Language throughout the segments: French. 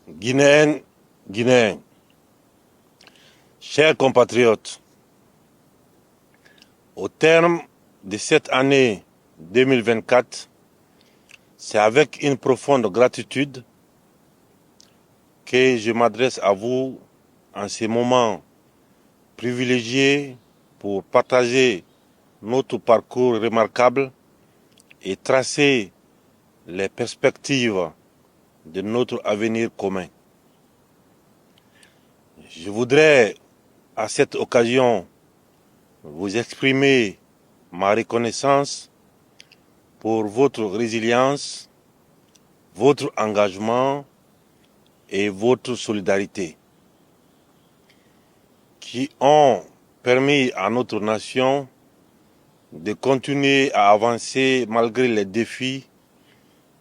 Guinéennes, Guinéens, chers compatriotes, au terme de cette année 2024, c'est avec une profonde gratitude que je m'adresse à vous en ces moments privilégiés pour partager notre parcours remarquable et tracer les perspectives de notre avenir commun. Je voudrais à cette occasion vous exprimer ma reconnaissance pour votre résilience, votre engagement et votre solidarité qui ont permis à notre nation de continuer à avancer malgré les défis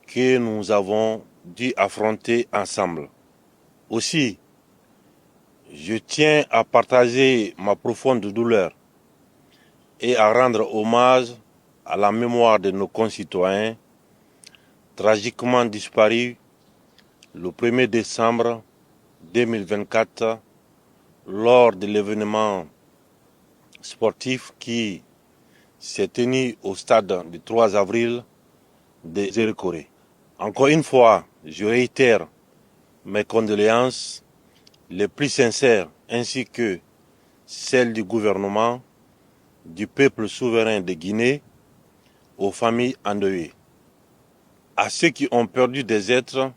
que nous avons dû affronter ensemble. Aussi, je tiens à partager ma profonde douleur et à rendre hommage à la mémoire de nos concitoyens tragiquement disparus le 1er décembre 2024 lors de l'événement sportif qui s'est tenu au stade du 3 avril de Zérekoré. Encore une fois, je réitère mes condoléances les plus sincères ainsi que celles du gouvernement, du peuple souverain de Guinée, aux familles endeuillées. À ceux qui ont perdu des êtres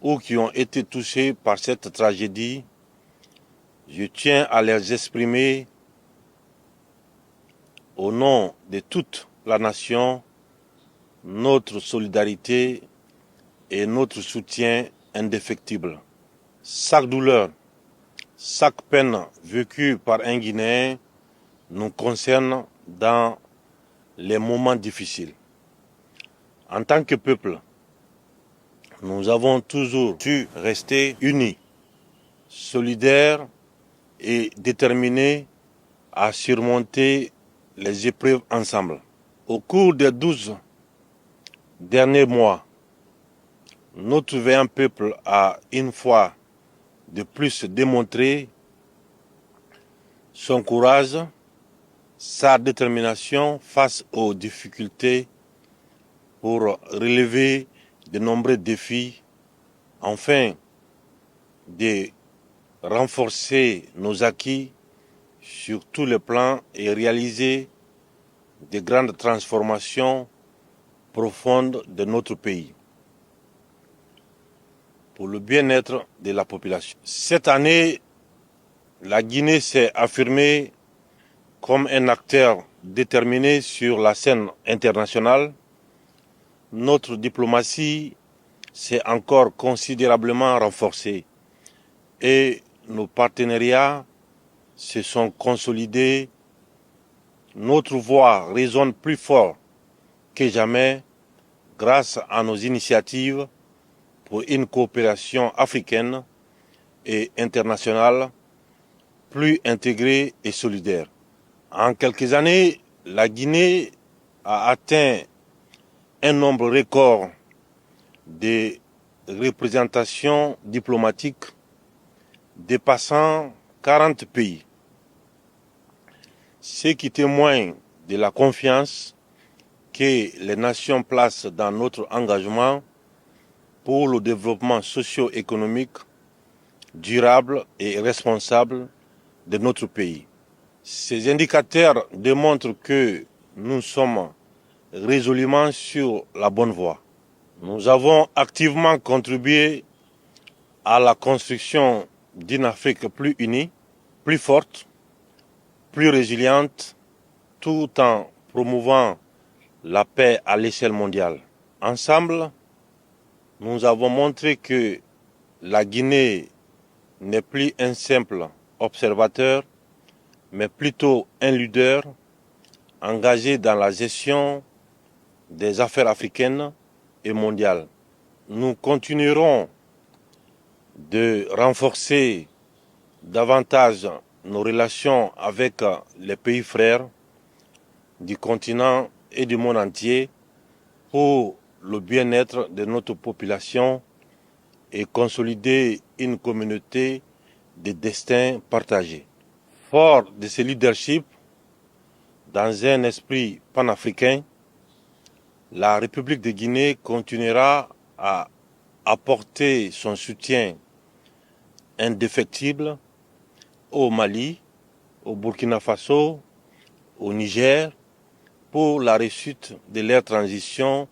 ou qui ont été touchés par cette tragédie, je tiens à leur exprimer, au nom de toute la nation, notre solidarité et notre soutien indéfectible. Chaque douleur, chaque peine vécue par un Guinéen nous concerne dans les moments difficiles. En tant que peuple, nous avons toujours dû rester unis, solidaires et déterminés à surmonter les épreuves ensemble. Au cours des 12 derniers mois, notre vaillant peuple a une fois de plus démontré son courage, sa détermination face aux difficultés pour relever de nombreux défis, afin de renforcer nos acquis sur tous les plans et réaliser de grandes transformations profondes de notre pays pour le bien-être de la population. Cette année, la Guinée s'est affirmée comme un acteur déterminé sur la scène internationale. Notre diplomatie s'est encore considérablement renforcée et nos partenariats se sont consolidés. Notre voix résonne plus fort que jamais grâce à nos initiatives pour une coopération africaine et internationale plus intégrée et solidaire. En quelques années, la Guinée a atteint un nombre record de représentations diplomatiques dépassant 40 pays, ce qui témoigne de la confiance que les nations placent dans notre engagement pour le développement socio-économique durable et responsable de notre pays. Ces indicateurs démontrent que nous sommes résolument sur la bonne voie. Nous avons activement contribué à la construction d'une Afrique plus unie, plus forte, plus résiliente, tout en promouvant la paix à l'échelle mondiale. Ensemble, nous avons montré que la Guinée n'est plus un simple observateur, mais plutôt un leader engagé dans la gestion des affaires africaines et mondiales. Nous continuerons de renforcer davantage nos relations avec les pays frères du continent et du monde entier pour le bien-être de notre population et consolider une communauté de destin partagé. Fort de ce leadership, dans un esprit panafricain, la République de Guinée continuera à apporter son soutien indéfectible au Mali, au Burkina Faso, au Niger, pour la réussite de leur transition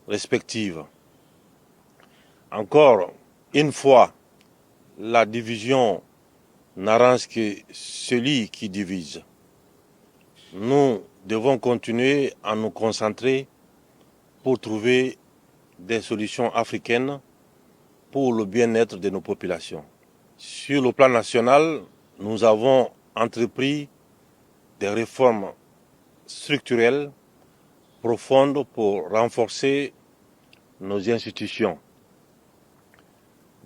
respective. Encore une fois, la division n'arrange que celui qui divise. Nous devons continuer à nous concentrer pour trouver des solutions africaines pour le bien-être de nos populations. Sur le plan national, nous avons entrepris des réformes structurelles profondes pour renforcer nos institutions,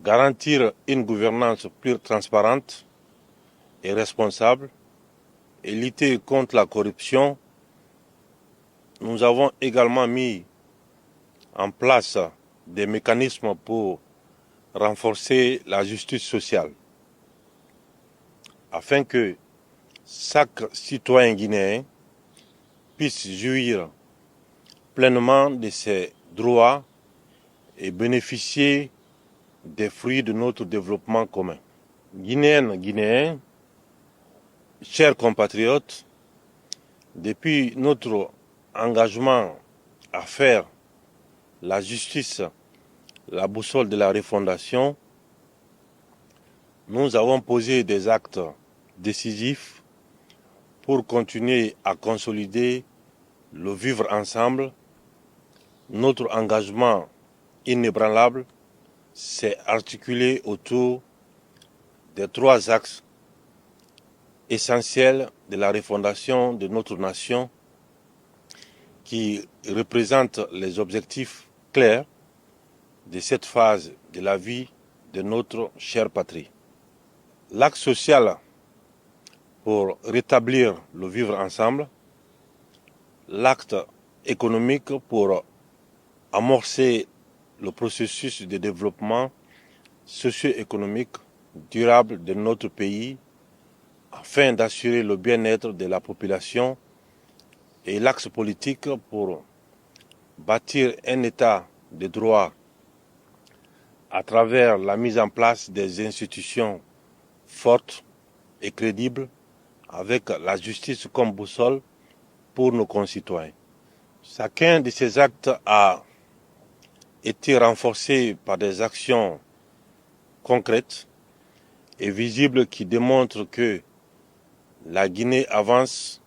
garantir une gouvernance plus transparente et responsable et lutter contre la corruption. Nous avons également mis en place des mécanismes pour renforcer la justice sociale, afin que chaque citoyen guinéen puisse jouir pleinement de ses droits et bénéficier des fruits de notre développement commun. Guinéennes, Guinéens, chers compatriotes, depuis notre engagement à faire la justice la boussole de la refondation, nous avons posé des actes décisifs pour continuer à consolider le vivre ensemble. Notre engagement inébranlable s'est articulé autour des trois axes essentiels de la refondation de notre nation qui représentent les objectifs clairs de cette phase de la vie de notre chère patrie. L'axe social pour rétablir le vivre ensemble, l'acte économique pour amorcer le processus de développement socio-économique durable de notre pays afin d'assurer le bien-être de la population, et l'axe politique pour bâtir un état de droit à travers la mise en place des institutions fortes et crédibles avec la justice comme boussole pour nos concitoyens. Chacun de ces actes a été renforcé par des actions concrètes et visibles qui démontrent que la Guinée avance,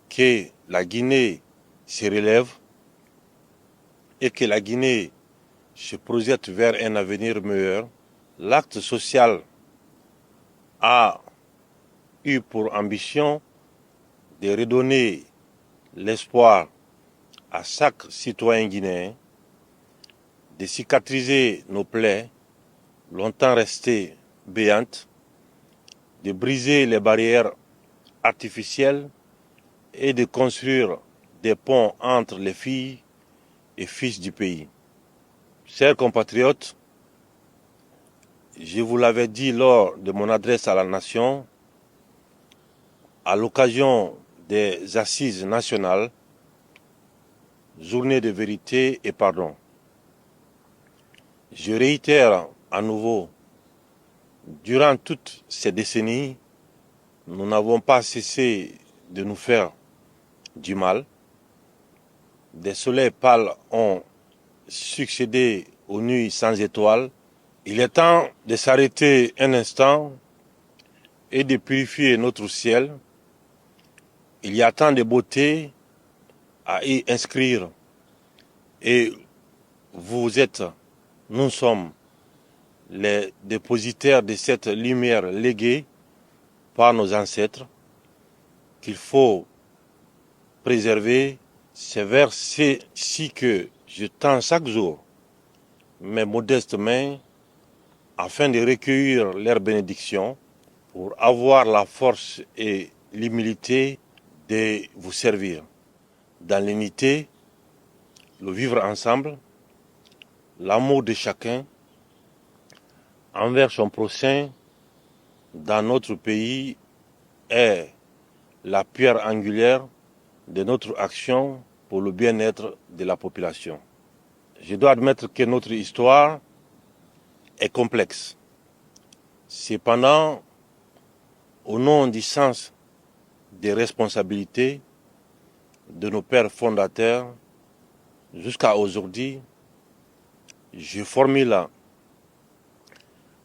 que la Guinée se relève et que la Guinée se projette vers un avenir meilleur. L'acte social a eu pour ambition de redonner l'espoir à chaque citoyen guinéen, de cicatriser nos plaies longtemps restées béantes, de briser les barrières artificielles et de construire des ponts entre les filles et fils du pays. Chers compatriotes, je vous l'avais dit lors de mon adresse à la nation, à l'occasion des assises nationales, journée de vérité et pardon. Je réitère à nouveau, durant toutes ces décennies, nous n'avons pas cessé de nous faire du mal. Des soleils pâles ont succédé aux nuits sans étoiles. Il est temps de s'arrêter un instant et de purifier notre ciel. Il y a tant de beauté à y inscrire et nous sommes les dépositaires de cette lumière léguée par nos ancêtres qu'il faut préserver. C'est vers ceci que je tends chaque jour mes modestes mains afin de recueillir leurs bénédictions pour avoir la force et l'humilité de vous servir dans l'unité, le vivre ensemble, l'amour de chacun envers son prochain dans notre pays est la pierre angulaire de notre action pour le bien-être de la population. Je dois admettre que notre histoire est complexe. Cependant, au nom du sens des responsabilités de nos pères fondateurs, jusqu'à aujourd'hui, je formule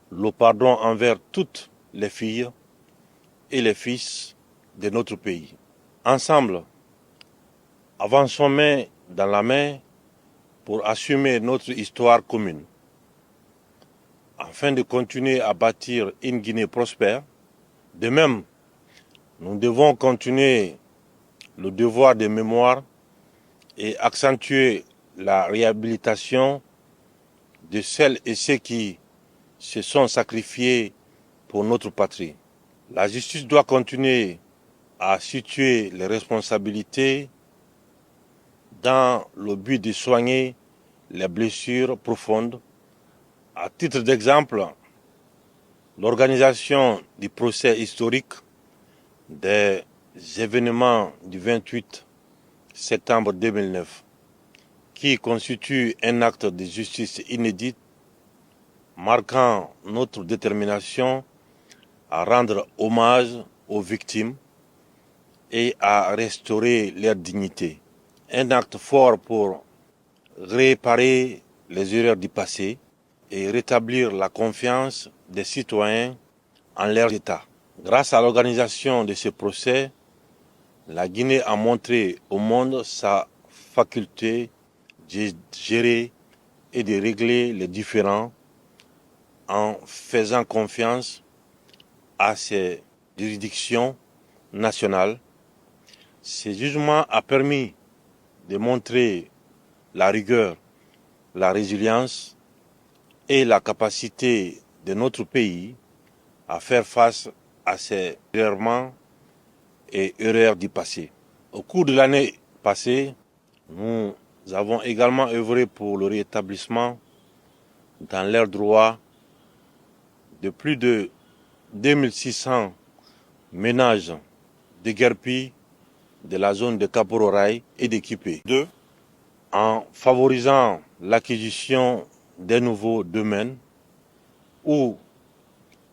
le pardon envers toutes les filles et les fils de notre pays. Ensemble, avançons main dans la main pour assumer notre histoire commune, afin de continuer à bâtir une Guinée prospère. De même, nous devons continuer le devoir de mémoire et accentuer la réhabilitation de celles et ceux qui se sont sacrifiés pour notre patrie. La justice doit continuer à situer les responsabilités dans le but de soigner les blessures profondes. À titre d'exemple, l'organisation du procès historique des événements du 28 septembre 2009, qui constitue un acte de justice inédit, marquant notre détermination à rendre hommage aux victimes et à restaurer leur dignité. Un acte fort pour réparer les erreurs du passé et rétablir la confiance des citoyens en leur État. Grâce à l'organisation de ce procès, la Guinée a montré au monde sa faculté de gérer et de régler les différends en faisant confiance à ses juridictions nationales. Ce jugement a permis de montrer la rigueur, la résilience et la capacité de notre pays à faire face à ces errements et erreurs du passé. Au cours de l'année passée, nous avons également œuvré pour le rétablissement dans leurs droits de plus de 2600 ménages déguerpis de la zone de Kapororaï et d'Équipé. 2. En favorisant l'acquisition des nouveaux domaines où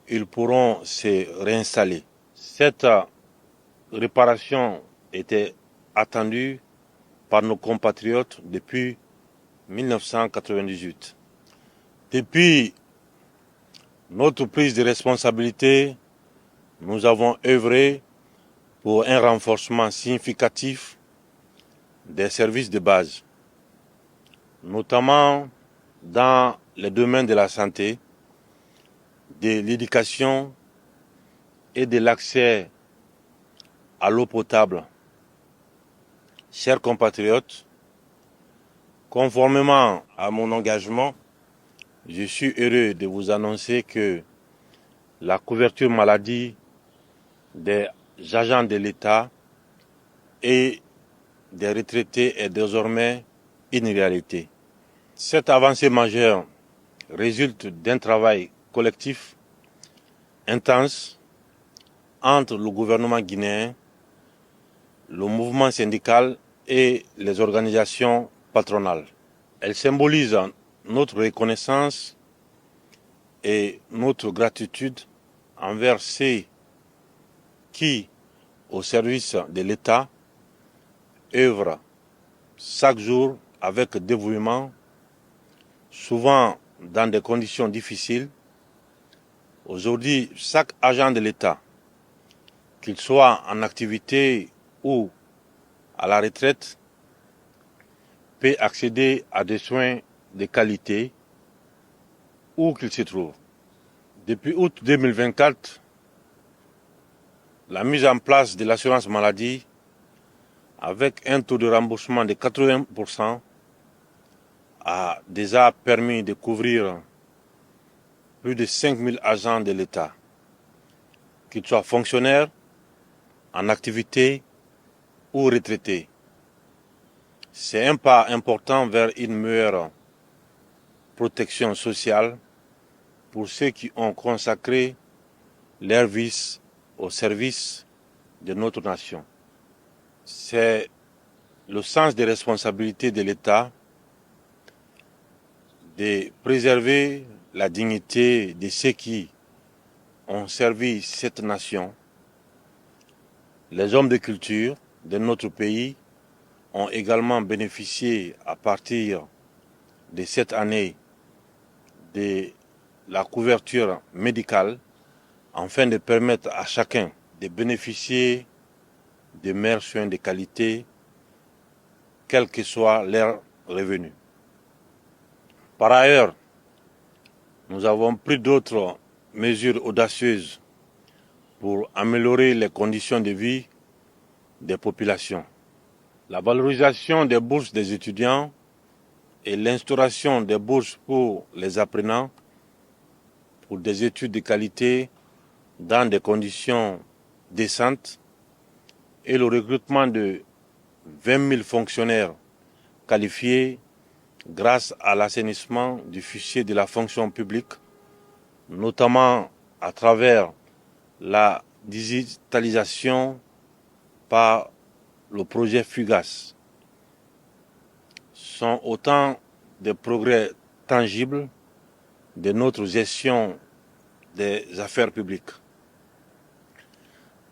ils pourront se réinstaller. Cette réparation était attendue par nos compatriotes depuis 1998. Depuis notre prise de responsabilité, nous avons œuvré pour un renforcement significatif des services de base, notamment dans les domaines de la santé, de l'éducation et de l'accès à l'eau potable. Chers compatriotes, conformément à mon engagement, je suis heureux de vous annoncer que la couverture maladie des agents de l'État et des retraités est désormais une réalité. Cette avancée majeure résulte d'un travail collectif intense entre le gouvernement guinéen, le mouvement syndical et les organisations patronales. Elle symbolise notre reconnaissance et notre gratitude envers ceux qui, au service de l'État, œuvrent chaque jour avec dévouement, souvent dans des conditions difficiles. Aujourd'hui, chaque agent de l'État, qu'il soit en activité ou à la retraite, peut accéder à des soins de qualité où qu'il se trouve. Depuis août 2024, la mise en place de l'assurance maladie avec un taux de remboursement de 80% a déjà permis de couvrir plus de 5000 agents de l'État, qu'ils soient fonctionnaires, en activité ou retraités. C'est un pas important vers une meilleure protection sociale pour ceux qui ont consacré leur vie au service de notre nation. C'est le sens des responsabilités de l'État de préserver la dignité de ceux qui ont servi cette nation. Les hommes de culture de notre pays ont également bénéficié à partir de cette année de la couverture médicale afin de permettre à chacun de bénéficier de meilleurs soins de qualité, quel que soit leur revenu. Par ailleurs, nous avons pris d'autres mesures audacieuses pour améliorer les conditions de vie des populations. La valorisation des bourses des étudiants et l'instauration des bourses pour les apprenants pour des études de qualité dans des conditions décentes et le recrutement de 20 000 fonctionnaires qualifiés grâce à l'assainissement du fichier de la fonction publique, notamment à travers la digitalisation par le projet FUGAS, sont autant de progrès tangibles de notre gestion des affaires publiques.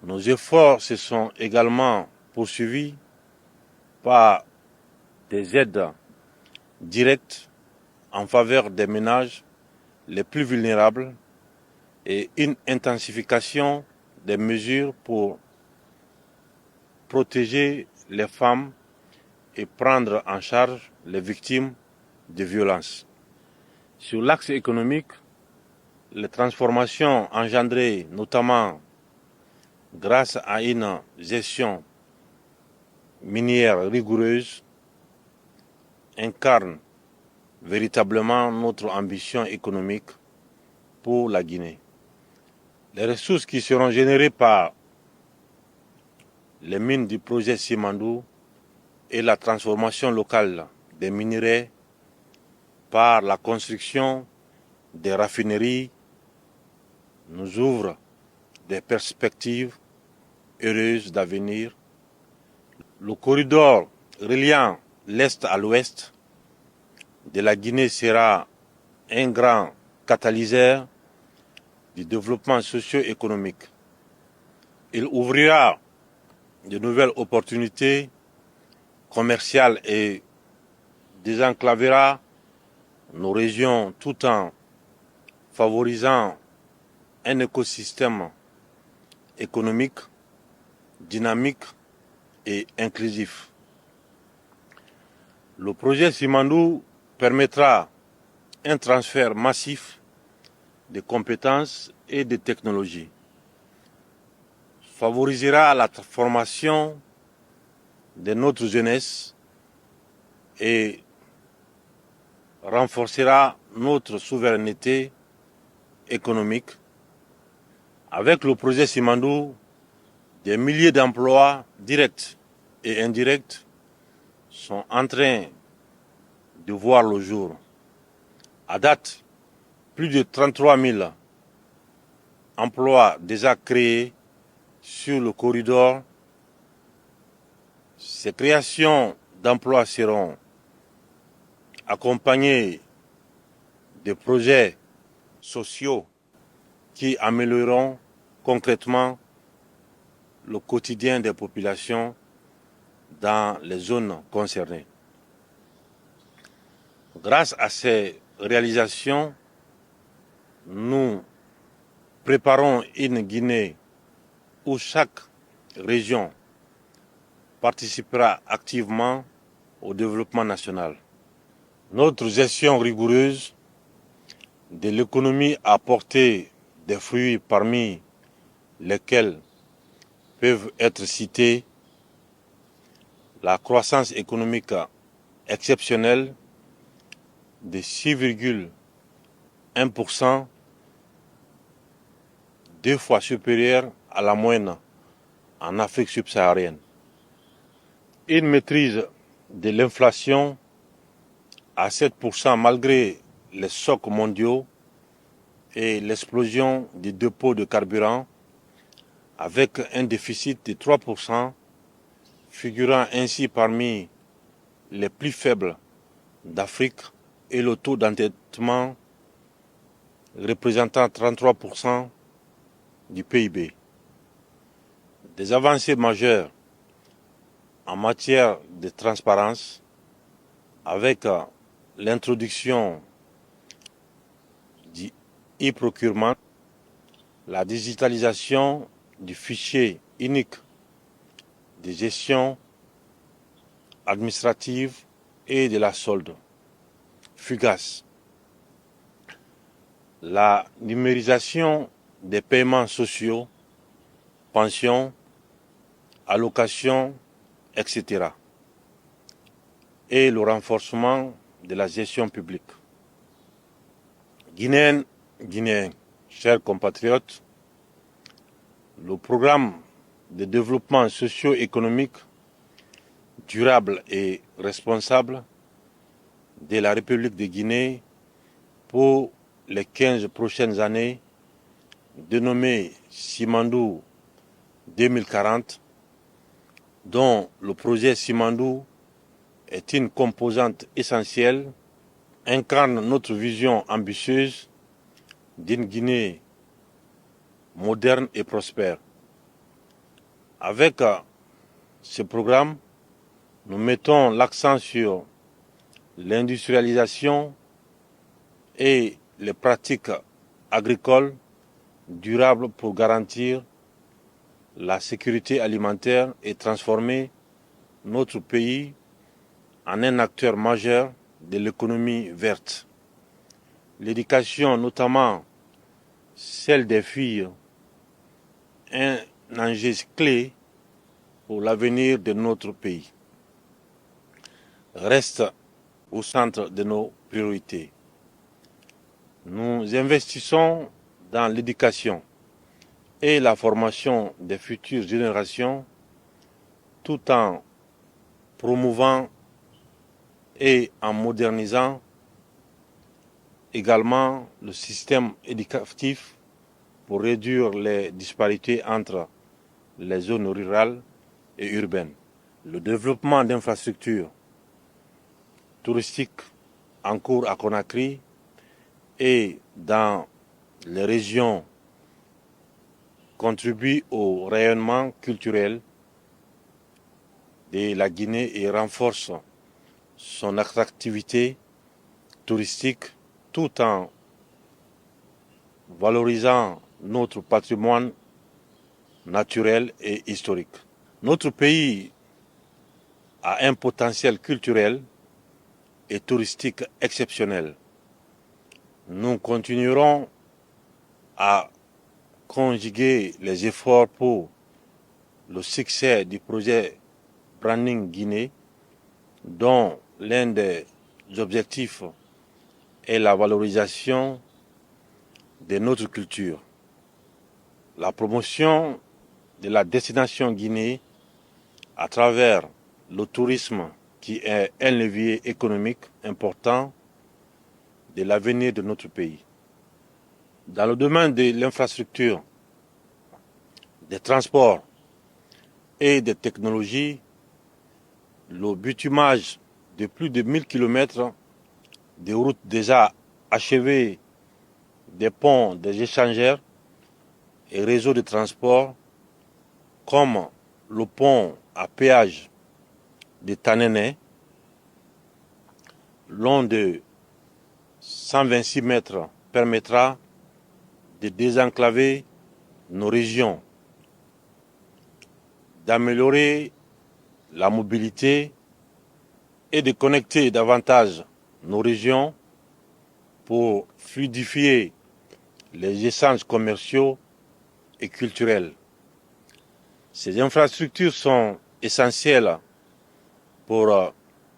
Nos efforts se sont également poursuivis par des aides directes en faveur des ménages les plus vulnérables et une intensification des mesures pour protéger les femmes et prendre en charge les victimes de violences. Sur l'axe économique, les transformations engendrées notamment grâce à une gestion minière rigoureuse incarnent véritablement notre ambition économique pour la Guinée. Les ressources qui seront générées par les mines du projet Simandou et la transformation locale des minerais par la construction des raffineries nous ouvrent des perspectives heureuses d'avenir. Le corridor reliant l'Est à l'Ouest de la Guinée sera un grand catalyseur du développement socio-économique. Il ouvrira de nouvelles opportunités commerciales et désenclavera nos régions tout en favorisant un écosystème économique, dynamique et inclusif. Le projet Simandou permettra un transfert massif de compétences et de technologies, favorisera la formation de notre jeunesse et renforcera notre souveraineté économique. Avec le projet Simandou, des milliers d'emplois directs et indirects sont en train de voir le jour. À date, plus de 33 000 emplois déjà créés sur le corridor. Ces créations d'emplois seront accompagnées de projets sociaux qui amélioreront concrètement le quotidien des populations dans les zones concernées. Grâce à ces réalisations, nous préparons une Guinée où chaque région participera activement au développement national. Notre gestion rigoureuse de l'économie a porté des fruits parmi lesquels peuvent être cités la croissance économique exceptionnelle de 6,1%, 2 fois supérieure à la moyenne en Afrique subsaharienne. Une maîtrise de l'inflation à 7% malgré les chocs mondiaux et l'explosion des dépôts de carburant avec un déficit de 3%, figurant ainsi parmi les plus faibles d'Afrique et le taux d'endettement représentant 33% du PIB. Des avancées majeures en matière de transparence avec l'introduction du e-procurement, la digitalisation du fichier unique de gestion administrative et de la solde, FUGAS, la numérisation des paiements sociaux, pensions, allocations, etc. et le renforcement de la gestion publique. Guinéens, chers compatriotes, le programme de développement socio-économique durable et responsable de la République de Guinée pour les 15 prochaines années, dénommé Simandou 2040, dont le projet Simandou est une composante essentielle, incarne notre vision ambitieuse d'une Guinée moderne et prospère. Avec ce programme, nous mettons l'accent sur l'industrialisation et les pratiques agricoles durables pour garantir la sécurité alimentaire et transformer notre pays en un acteur majeur de l'économie verte. L'éducation, notamment celle des filles, est un enjeu clé pour l'avenir de notre pays. Reste au centre de nos priorités. Nous investissons dans l'éducation et la formation des futures générations tout en promouvant et en modernisant également le système éducatif pour réduire les disparités entre les zones rurales et urbaines. Le développement d'infrastructures touristiques en cours à Conakry et dans les régions contribue au rayonnement culturel de la Guinée et renforce son attractivité touristique tout en valorisant notre patrimoine naturel et historique. Notre pays a un potentiel culturel et touristique exceptionnel. Nous continuerons à conjuguer les efforts pour le succès du projet Branding Guinée, dont l'un des objectifs est la valorisation de notre culture, la promotion de la destination Guinée à travers le tourisme qui est un levier économique important de l'avenir de notre pays. Dans le domaine de l'infrastructure, des transports et des technologies, le bitumage de plus de 1000 km de routes déjà achevées, des ponts, des échangeurs et réseaux de transport comme le pont à péage de Tanene, long de 126 mètres, permettra de désenclaver nos régions, d'améliorer la mobilité et de connecter davantage nos régions pour fluidifier les échanges commerciaux et culturels. Ces infrastructures sont essentielles pour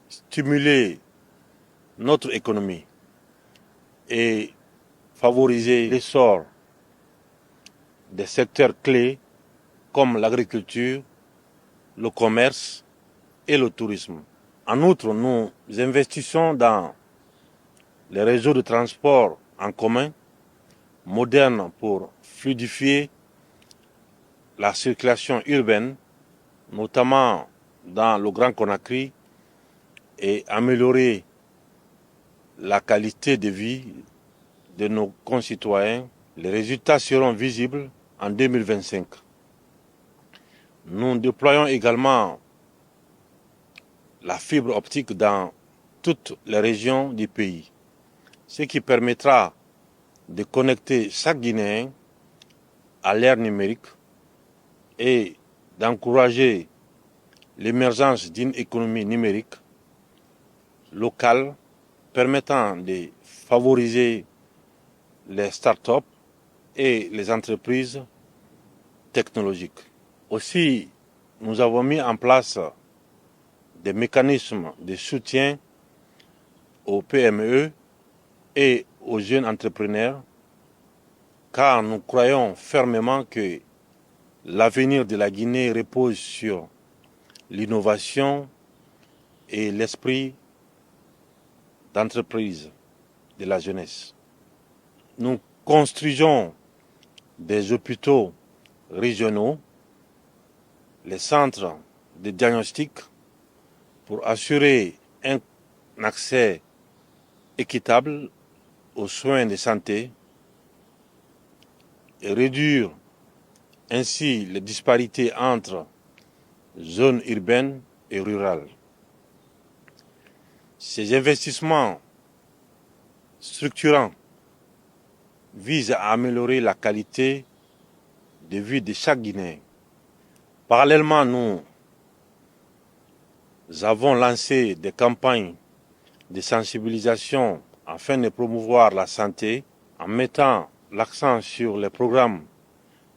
stimuler notre économie et favoriser l'essor des secteurs clés comme l'agriculture, le commerce et le tourisme. En outre, nous investissons dans les réseaux de transport en commun modernes pour fluidifier la circulation urbaine, notamment dans le Grand Conakry, et améliorer la qualité de vie de nos concitoyens. Les résultats seront visibles en 2025. Nous déployons également la fibre optique dans toutes les régions du pays, ce qui permettra de connecter chaque Guinéen à l'ère numérique et d'encourager l'émergence d'une économie numérique locale permettant de favoriser les start-up et les entreprises technologiques. Aussi, nous avons mis en place des mécanismes de soutien aux PME et aux jeunes entrepreneurs, car nous croyons fermement que l'avenir de la Guinée repose sur l'innovation et l'esprit d'entreprise de la jeunesse. Nous construisons des hôpitaux régionaux, les centres de diagnostic pour assurer un accès équitable aux soins de santé et réduire ainsi les disparités entre zones urbaines et rurales. Ces investissements structurants visent à améliorer la qualité de vie de chaque Guinéen. Parallèlement, nous avons lancé des campagnes de sensibilisation afin de promouvoir la santé en mettant l'accent sur les programmes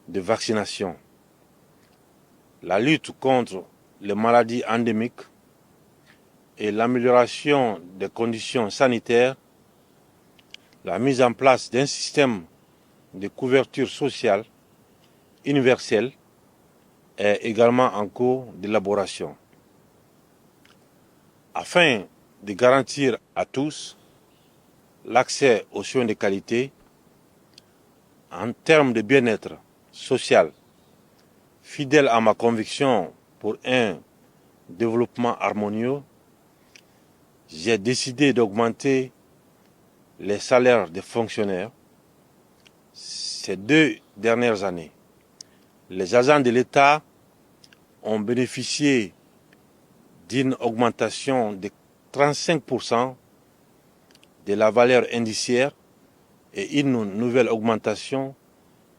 de vaccination, la lutte contre les maladies endémiques et l'amélioration des conditions sanitaires. La mise en place d'un système de couverture sociale universelle est également en cours d'élaboration. Afin de garantir à tous l'accès aux soins de qualité en termes de bien-être social, fidèle à ma conviction pour un développement harmonieux, j'ai décidé d'augmenter les salaires des fonctionnaires ces 2 dernières années. Les agents de l'État ont bénéficié d'une augmentation de 35% de la valeur indiciaire et une nouvelle augmentation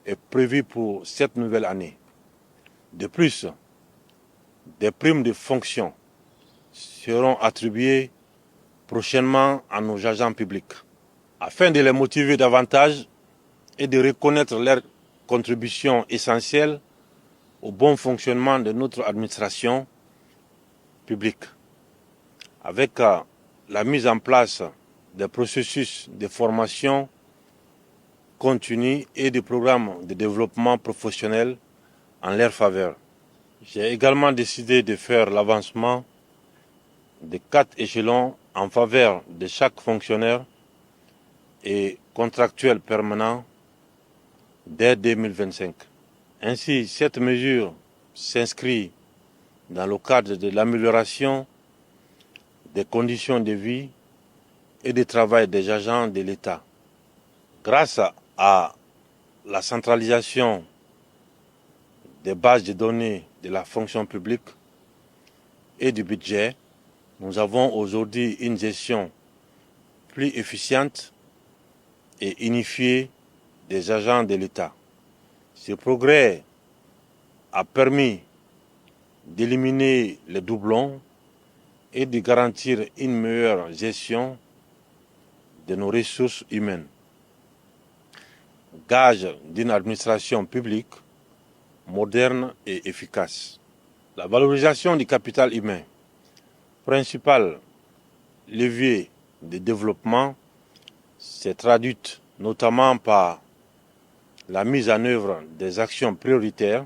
est prévue pour cette nouvelle année. De plus, des primes de fonction seront attribuées prochainement à nos agents publics, afin de les motiver davantage et de reconnaître leur contribution essentielle au bon fonctionnement de notre administration publique. Avec la mise en place des processus de formation continue et des programmes de développement professionnel en leur faveur. J'ai également décidé de faire l'avancement de 4 échelons en faveur de chaque fonctionnaire et contractuel permanent dès 2025. Ainsi, cette mesure s'inscrit dans le cadre de l'amélioration des conditions de vie et de travail des agents de l'État. Grâce à la centralisation des bases de données de la fonction publique et du budget, nous avons aujourd'hui une gestion plus efficiente et unifiée des agents de l'État. Ce progrès a permis d'éliminer les doublons et de garantir une meilleure gestion de nos ressources humaines, gage d'une administration publique moderne et efficace. La valorisation du capital humain, principal levier de développement, s'est traduite notamment par la mise en œuvre des actions prioritaires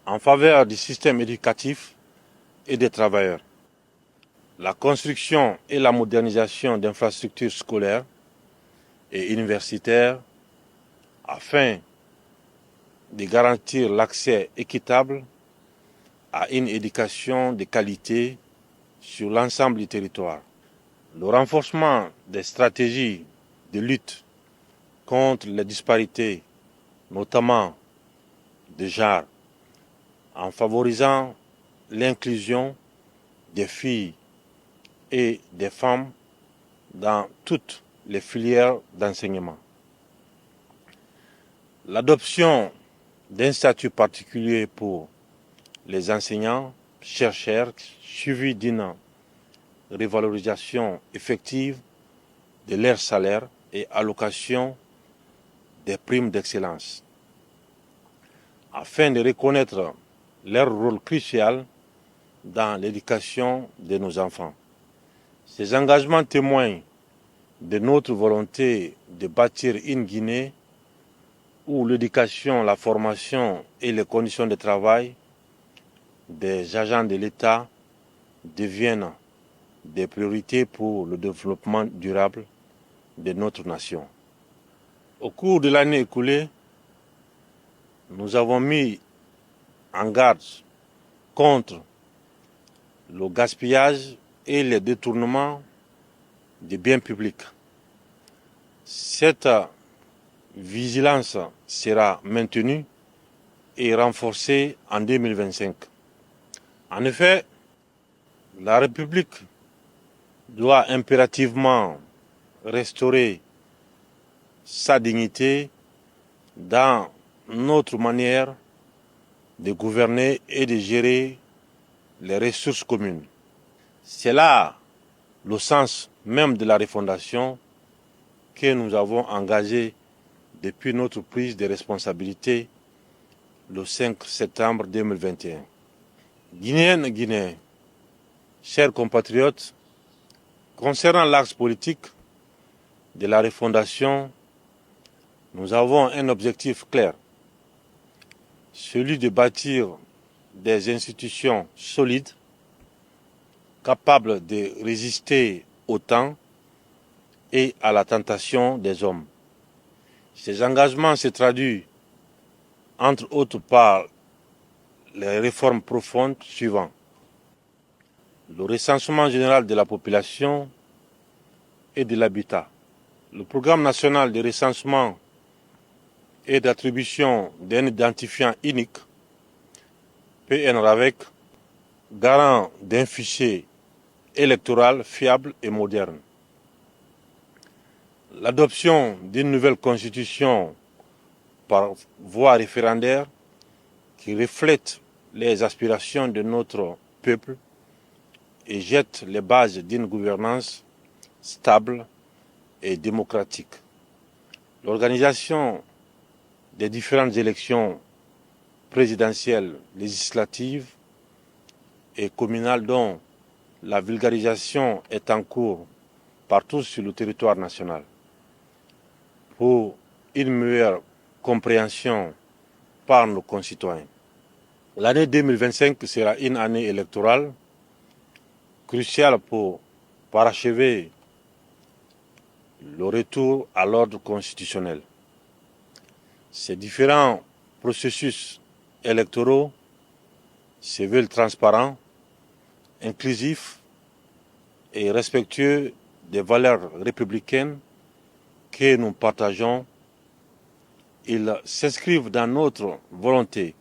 en faveur du système éducatif et des travailleurs. La construction et la modernisation d'infrastructures scolaires et universitaires afin de garantir l'accès équitable à une éducation de qualité sur l'ensemble du territoire. Le renforcement des stratégies de lutte contre les disparités, notamment de genre, en favorisant l'inclusion des filles et des femmes dans toutes les filières d'enseignement. L'adoption d'un statut particulier pour les enseignants, chercheurs, suivi d'une revalorisation effective de leur salaire et allocation des primes d'excellence, afin de reconnaître leur rôle crucial dans l'éducation de nos enfants. Ces engagements témoignent de notre volonté de bâtir une Guinée où l'éducation, la formation et les conditions de travail des agents de l'État deviennent des priorités pour le développement durable de notre nation. Au cours de l'année écoulée, nous avons mis en garde contre le gaspillage et le détournement des biens publics. Cette vigilance sera maintenue et renforcée en 2025. En effet, la République doit impérativement restaurer sa dignité dans notre manière de gouverner et de gérer les ressources communes. C'est là le sens même de la refondation que nous avons engagée depuis notre prise de responsabilité le 5 septembre 2021. Guinéennes et Guinéens, chers compatriotes, concernant l'axe politique de la refondation, nous avons un objectif clair, celui de bâtir des institutions solides, capables de résister au temps et à la tentation des hommes. Ces engagements se traduisent, entre autres, par les réformes profondes suivantes. Le recensement général de la population et de l'habitat. Le programme national de recensement et d'attribution d'un identifiant unique, PNRAVEC, garant d'un fichier électoral fiable et moderne. L'adoption d'une nouvelle constitution par voie référendaire qui reflète les aspirations de notre peuple et jette les bases d'une gouvernance stable et démocratique. L'organisation des différentes élections présidentielles, législatives et communales dont la vulgarisation est en cours partout sur le territoire national pour une meilleure compréhension par nos concitoyens. L'année 2025 sera une année électorale cruciale pour parachever le retour à l'ordre constitutionnel. Ces différents processus électoraux se veulent transparents, inclusifs et respectueux des valeurs républicaines que nous partageons. Ils s'inscrivent dans notre volonté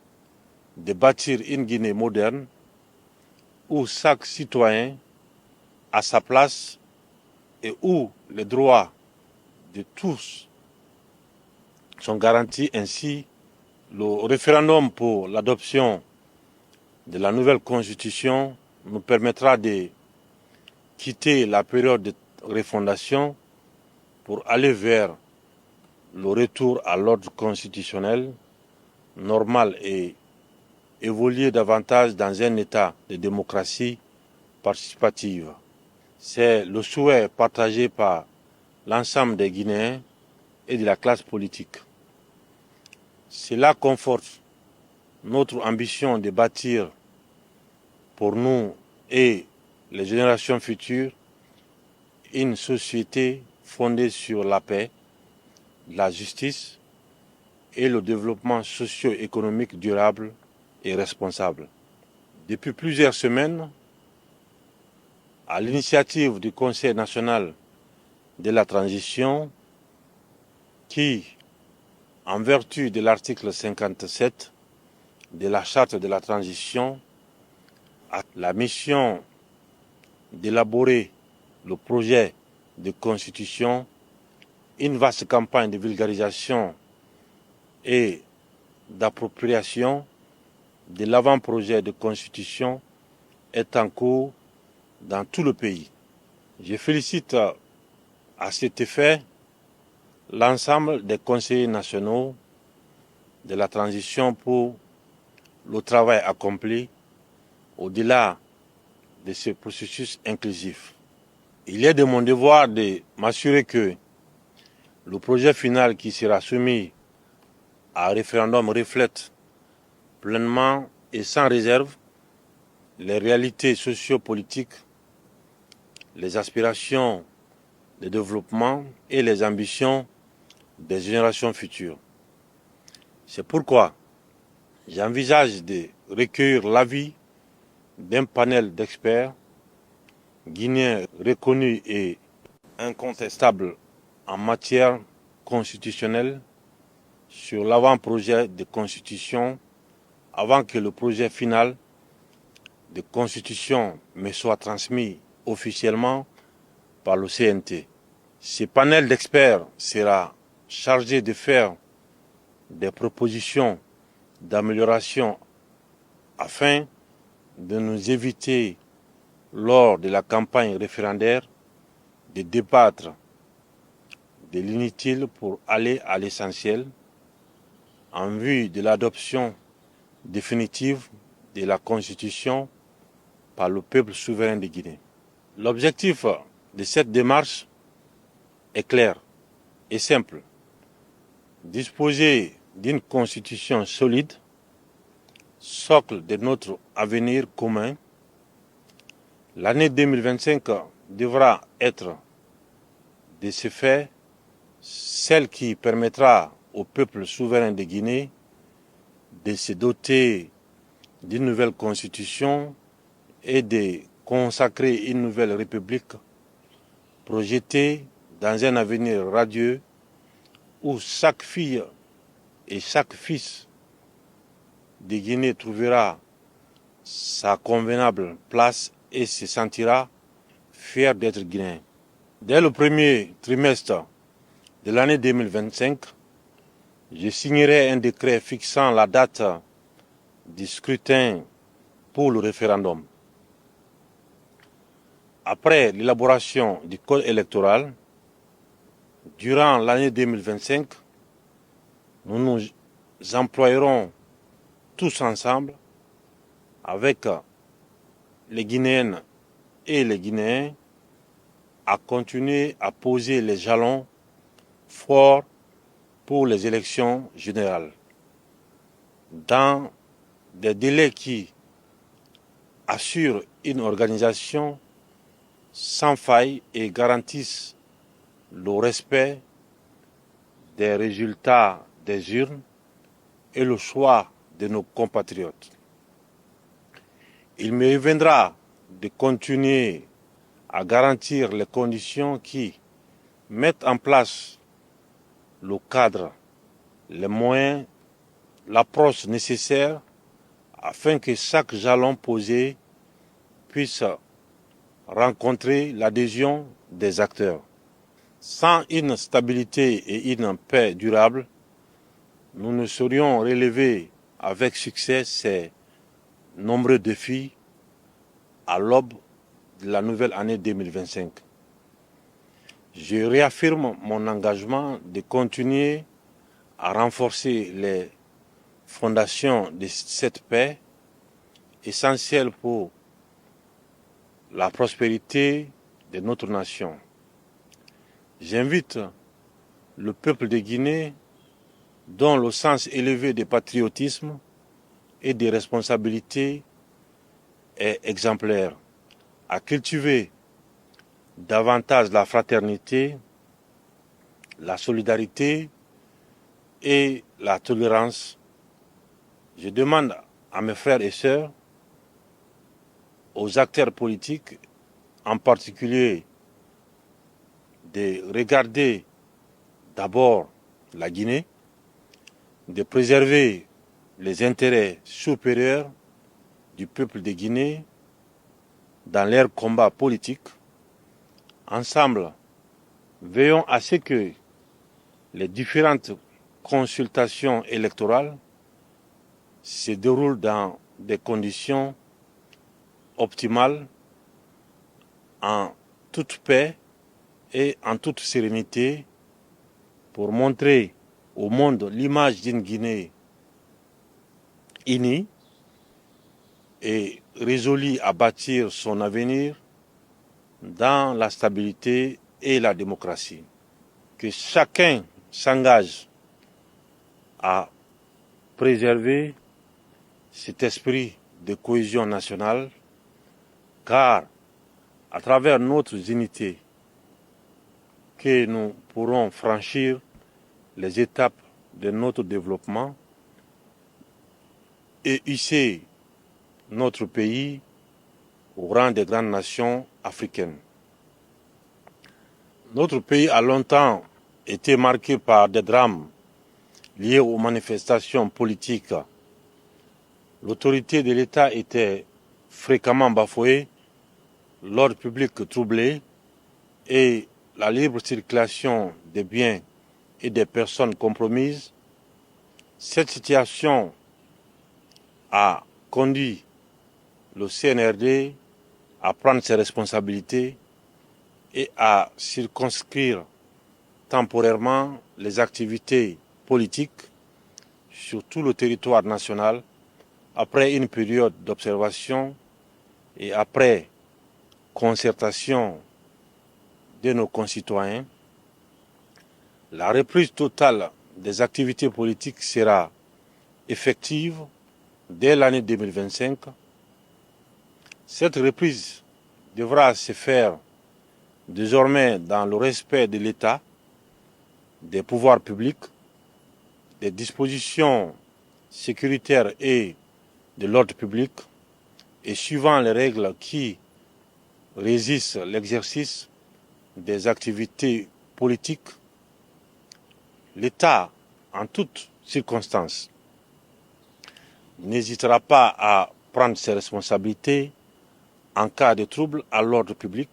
de bâtir une Guinée moderne où chaque citoyen a sa place et où les droits de tous sont garantis. Ainsi, le référendum pour l'adoption de la nouvelle constitution nous permettra de quitter la période de refondation pour aller vers le retour à l'ordre constitutionnel normal et évoluer davantage dans un état de démocratie participative. C'est le souhait partagé par l'ensemble des Guinéens et de la classe politique. Cela conforte notre ambition de bâtir pour nous et les générations futures une société fondée sur la paix, la justice et le développement socio-économique durable et responsable. Depuis plusieurs semaines, à l'initiative du Conseil national de la transition, qui, en vertu de l'article 57 de la Charte de la transition, a la mission d'élaborer le projet de constitution, une vaste campagne de vulgarisation et d'appropriation de l'avant-projet de constitution est en cours dans tout le pays. Je félicite à cet effet l'ensemble des conseillers nationaux de la transition pour le travail accompli au-delà de ce processus inclusif. Il est de mon devoir de m'assurer que le projet final qui sera soumis à référendum reflète pleinement et sans réserve les réalités sociopolitiques, les aspirations de développement et les ambitions des générations futures. C'est pourquoi j'envisage de recueillir l'avis d'un panel d'experts guinéens reconnus et incontestables en matière constitutionnelle sur l'avant-projet de constitution avant que le projet final de constitution me soit transmis officiellement par le CNT. Ce panel d'experts sera chargé de faire des propositions d'amélioration afin de nous éviter, lors de la campagne référendaire, de débattre de l'inutile pour aller à l'essentiel en vue de l'adoption définitive de la Constitution par le peuple souverain de Guinée. L'objectif de cette démarche est clair et simple. Disposer d'une constitution solide, socle de notre avenir commun. L'année 2025 devra être, de ce fait, celle qui permettra au peuple souverain de Guinée de se doter d'une nouvelle constitution et de consacrer une nouvelle république projetée dans un avenir radieux où chaque fille et chaque fils de Guinée trouvera sa convenable place et se sentira fier d'être guinéen. Dès le premier trimestre de l'année 2025, je signerai un décret fixant la date du scrutin pour le référendum. Après l'élaboration du code électoral, durant l'année 2025, nous nous employerons tous ensemble avec les Guinéennes et les Guinéens à continuer à poser les jalons forts pour les élections générales, dans des délais qui assurent une organisation sans faille et garantissent le respect des résultats des urnes et le choix de nos compatriotes. Il me reviendra de continuer à garantir les conditions qui mettent en place le cadre, les moyens, l'approche nécessaire afin que chaque jalon posé puisse rencontrer l'adhésion des acteurs. Sans une stabilité et une paix durable, nous ne saurions relever avec succès ces nombreux défis à l'aube de la nouvelle année 2025. Je réaffirme mon engagement de continuer à renforcer les fondations de cette paix essentielle pour la prospérité de notre nation. J'invite le peuple de Guinée, dont le sens élevé de patriotisme et de responsabilité est exemplaire, à cultiver davantage la fraternité, la solidarité et la tolérance. Je demande à mes frères et sœurs, aux acteurs politiques, en particulier, de regarder d'abord la Guinée, de préserver les intérêts supérieurs du peuple de Guinée dans leur combat politique. Ensemble, veillons à ce que les différentes consultations électorales se déroulent dans des conditions optimales, en toute paix et en toute sérénité, pour montrer au monde l'image d'une Guinée unie et résolue à bâtir son avenir dans la stabilité et la démocratie. Que chacun s'engage à préserver cet esprit de cohésion nationale, car à travers notre unité, que nous pourrons franchir les étapes de notre développement et hisser notre pays au rang des grandes nations africaines. Notre pays a longtemps été marqué par des drames liés aux manifestations politiques. L'autorité de l'État était fréquemment bafouée, l'ordre public troublé et la libre circulation des biens et des personnes compromises. Cette situation a conduit le CNRD à prendre ses responsabilités et à circonscrire temporairement les activités politiques sur tout le territoire national après une période d'observation et après concertation de nos concitoyens. La reprise totale des activités politiques sera effective dès l'année 2025. Cette reprise devra se faire désormais dans le respect de l'État, des pouvoirs publics, des dispositions sécuritaires et de l'ordre public, et suivant les règles qui régissent l'exercice des activités politiques. L'État, en toutes circonstances, n'hésitera pas à prendre ses responsabilités en cas de trouble à l'ordre public,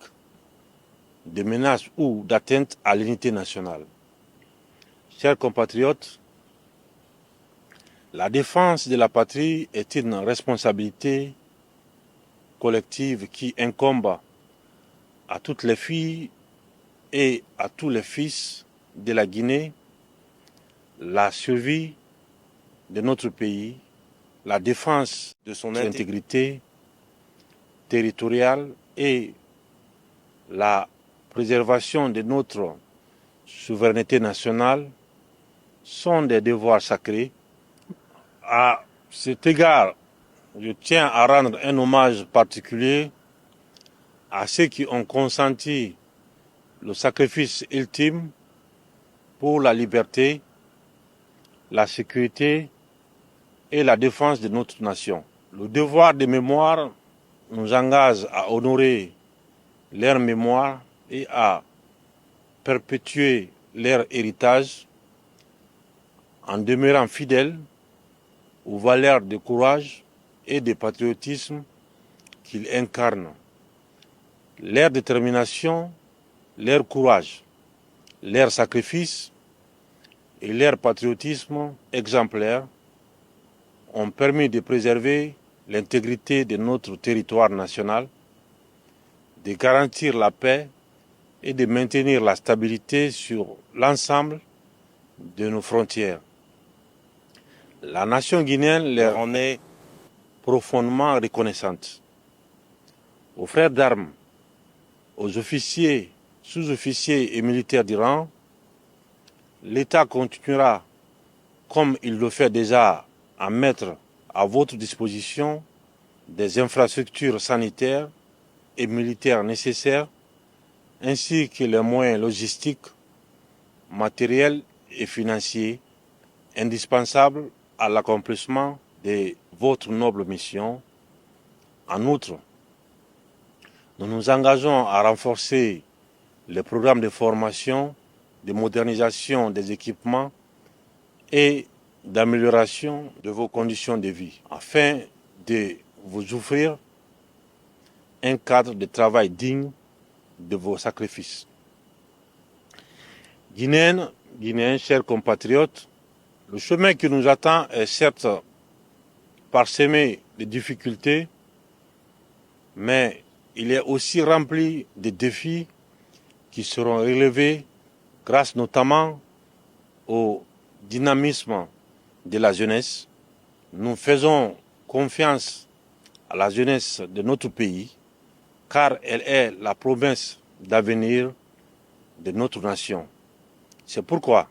de menaces ou d'atteinte à l'unité nationale. Chers compatriotes, la défense de la patrie est une responsabilité collective qui incombe à toutes les filles et à tous les fils de la Guinée. La survie de notre pays, la défense de son intégrité territoriale et la préservation de notre souveraineté nationale sont des devoirs sacrés. À cet égard, je tiens à rendre un hommage particulier à ceux qui ont consenti le sacrifice ultime pour la liberté, la sécurité et la défense de notre nation. Le devoir de mémoire nous engage à honorer leur mémoire et à perpétuer leur héritage en demeurant fidèles aux valeurs de courage et de patriotisme qu'ils incarnent. Leur détermination, leur courage, leur sacrifice et leur patriotisme exemplaire ont permis de préserver l'intégrité de notre territoire national, de garantir la paix et de maintenir la stabilité sur l'ensemble de nos frontières. La nation guinéenne leur en est profondément reconnaissante. Aux frères d'armes, aux officiers, sous-officiers et militaires du rang, l'État continuera, comme il le fait déjà, à mettre à votre disposition des infrastructures sanitaires et militaires nécessaires, ainsi que les moyens logistiques, matériels et financiers indispensable à l'accomplissement de votre noble mission. En outre, nous nous engageons à renforcer les programmes de formation, de modernisation des équipements et d'amélioration de vos conditions de vie, afin de vous offrir un cadre de travail digne de vos sacrifices. Guinéennes, Guinéens, chers compatriotes, le chemin qui nous attend est certes parsemé de difficultés, mais il est aussi rempli de défis qui seront relevés grâce notamment au dynamisme de la jeunesse. Nous faisons confiance à la jeunesse de notre pays, car elle est la promesse d'avenir de notre nation. C'est pourquoi,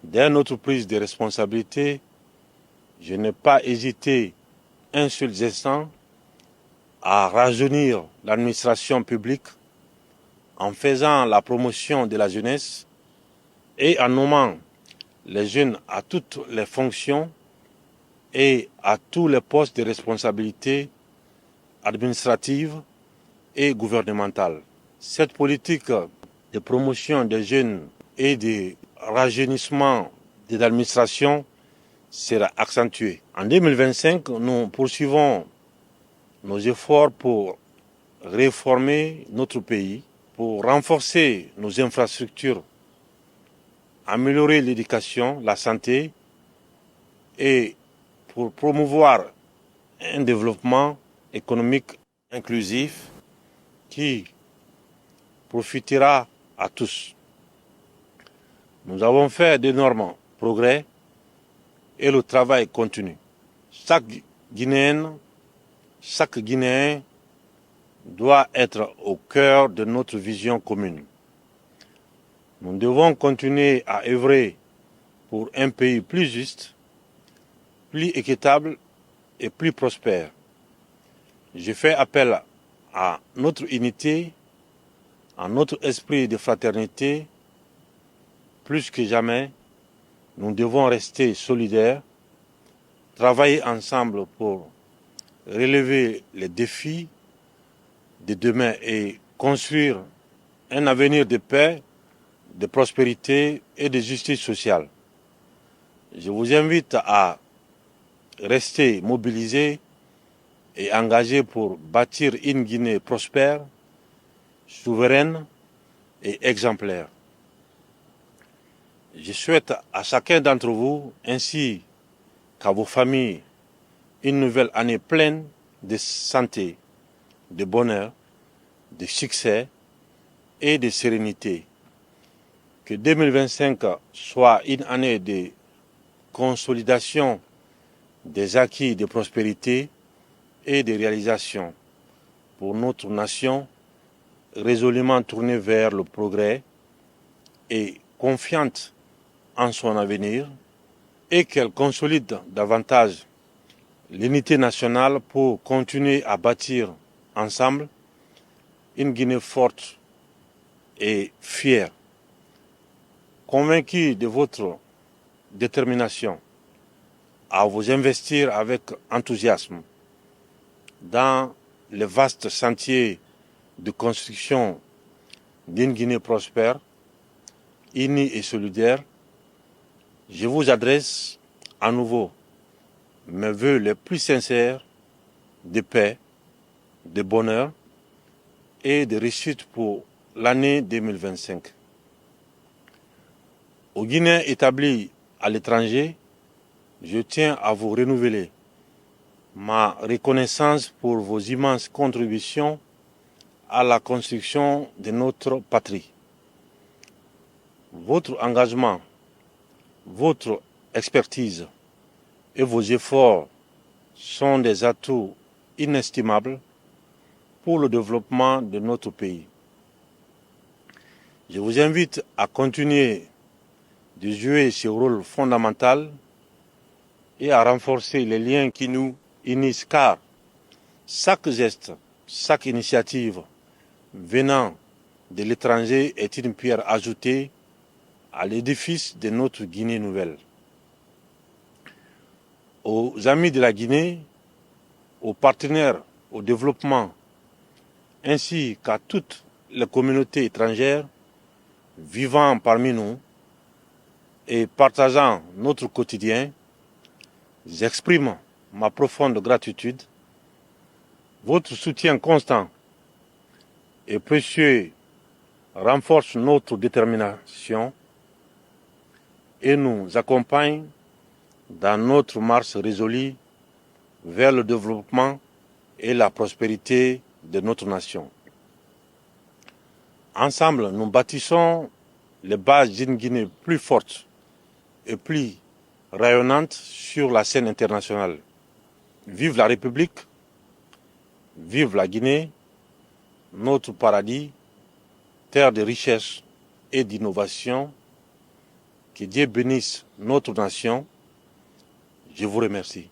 dès notre prise de responsabilité, je n'ai pas hésité un seul instant à rajeunir l'administration publique en faisant la promotion de la jeunesse et en nommant les jeunes à toutes les fonctions et à tous les postes de responsabilité administrative et gouvernementale. Cette politique de promotion des jeunes et de rajeunissement de l'administration sera accentuée. En 2025, nous poursuivons nos efforts pour réformer notre pays, pour renforcer nos infrastructures, améliorer l'éducation, la santé et pour promouvoir un développement économique inclusif qui profitera à tous. Nous avons fait d'énormes progrès et le travail continue. Chaque Guinéenne, chaque Guinéen doit être au cœur de notre vision commune. Nous devons continuer à œuvrer pour un pays plus juste, plus équitable et plus prospère. Je fais appel à notre unité, à notre esprit de fraternité. Plus que jamais, nous devons rester solidaires, travailler ensemble pour relever les défis de demain et construire un avenir de paix, de prospérité et de justice sociale. Je vous invite à rester mobilisés et engagés pour bâtir une Guinée prospère, souveraine et exemplaire. Je souhaite à chacun d'entre vous, ainsi qu'à vos familles, une nouvelle année pleine de santé, de bonheur, de succès et de sérénité. Que 2025 soit une année de consolidation des acquis de prospérité et de réalisation pour notre nation résolument tournée vers le progrès et confiante en son avenir, et qu'elle consolide davantage l'unité nationale pour continuer à bâtir ensemble une Guinée forte et fière. Convaincu de votre détermination à vous investir avec enthousiasme dans le vaste sentier de construction d'une Guinée prospère, unie et solidaire, je vous adresse à nouveau mes vœux les plus sincères de paix, de bonheur et de réussite pour l'année 2025. Aux Guinéens établis à l'étranger, je tiens à vous renouveler ma reconnaissance pour vos immenses contributions à la construction de notre patrie. Votre engagement, votre expertise et vos efforts sont des atouts inestimables pour le développement de notre pays. Je vous invite à continuer de jouer ce rôle fondamental et à renforcer les liens qui nous unissent, car chaque geste, chaque initiative venant de l'étranger est une pierre ajoutée à l'édifice de notre Guinée nouvelle. Aux amis de la Guinée, aux partenaires au développement, ainsi qu'à toutes les communautés étrangères vivant parmi nous et partageant notre quotidien, j'exprime ma profonde gratitude. Votre soutien constant et précieux renforce notre détermination et nous accompagne dans notre marche résolue vers le développement et la prospérité de notre nation. Ensemble, nous bâtissons les bases d'une Guinée plus forte et plus rayonnante sur la scène internationale. Vive la République, vive la Guinée, notre paradis, terre de richesse et d'innovation. Que Dieu bénisse notre nation. Je vous remercie.